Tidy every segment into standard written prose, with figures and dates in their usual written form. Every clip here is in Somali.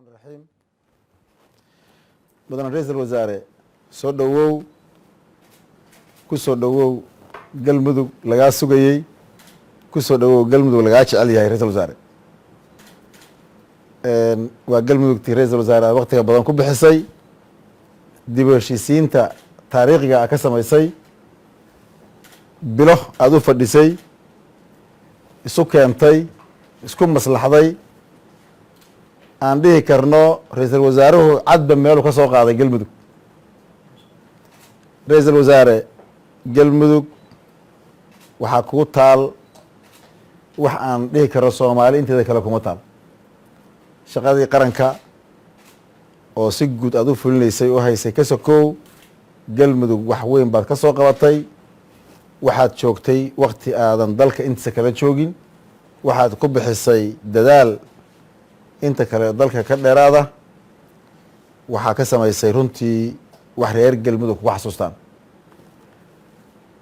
الرحيم مدن رئيس الوزراء soo dhawow ku soo dhawow galmudug laga sugayay ku soo dhawow galmudug laga jecel yahay ra'iisul wasaare waa galmudugtii ra'iisul wasaare waqtiga badan ku bixisay dib u heshiisiinta taariikhiga ka samaysay bilo aad u fadhisay isu keentay isku maslaxday aan dhihi karno ra'iisul wasaaruhu cadba meelu ka soo qaaday galmudug ra'iisul wasaare galmudug waxaa kugu taal wax aan dhihi karno soomaali inteeda kale kuma taal shaqadii qaranka oo si guud aad u fulinaysay u haysay ka sokow galmudug wax weyn baad ka soo qabatay waxaad joogtay waqti aadan dalka intiisa kala joogin waxaad ku bixisay dadaal inta kale dalka ka dheeraada waxaa ka samaysay runtii wax reer galmudug kugu xasuustaan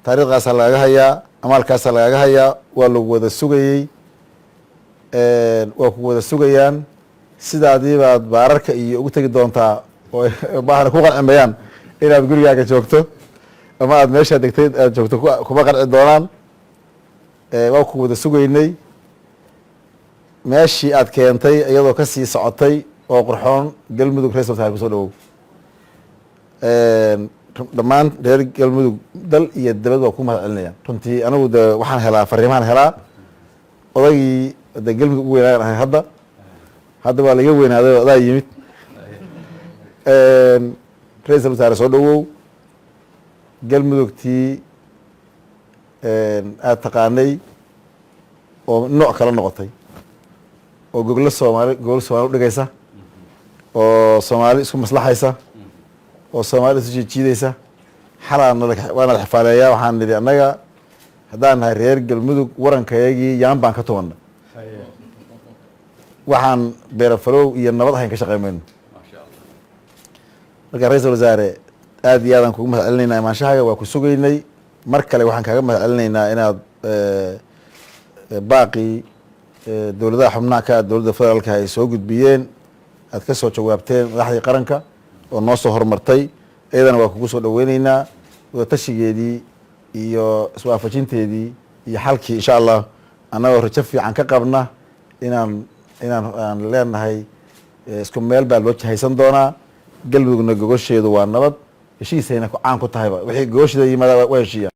taariikhdaasaa lagaga hayaa amaalkaasaa lagaga hayaa waa lagu wada sugayey waa ku wada sugayaan sidaadii baad baararka iyo ugu tegi doontaa oo baahna ku qancimayaan inaad gurigaaga joogto ama aad meeshaa degtay aad joogto kuma qanci doonaan waa ku wada sugaynay meeshii aad keentay iyadoo ka sii socotay oo qurxoon galmudug ra'iisul wasaare kusoo dhawow dhammaan reer galmudug dal iyo dabad waa ku mahad celinayaan runtii anigu de waxaan helaa fariimahan helaa odaygii de galmudug ugu weynaayan ahay hadda waa laga weynaaday oo adaa yimid ra'iisul wasaare soo dhawow galmudugtii aad taqaanay oo nooc kala noqotay oo gogol soomaali udhigaysa oo soomaali isku maslaxaysa oo soomaali isu jiidjiidaysa waana la xifaaleeyaa waxaan nidhi annaga haddaan nahay reer galmudug warankayagii yaan baan ka tumanna waxaan beerafalow iyo nabad ahayn ka shaqey mayno marka ra'iisul wasaare aad iyo aadaan kugu mahad celinaynaa imaanshahaga waa ku sugaynay mar kale waxaan kaaga mahad celinaynaa inaad baaqii dowladaha xubnaha ka dowladda federaalka ay soo gudbiyeen aad ka soo jawaabteen madaxdii qaranka oo noo soo horumartay iyadana waa kugu soo dhaweyneynaa wadatashigeedii iyo iswaafajinteedii iyo xalkii insha allah annagoo rajo fiican ka qabna inaan leenahay isku meel baa loo jahaysan doonaa galmudugna gogosheedu waa nabad heshiisayna caan ku tahayba wixii gogosheeda yimaada waa heshiiya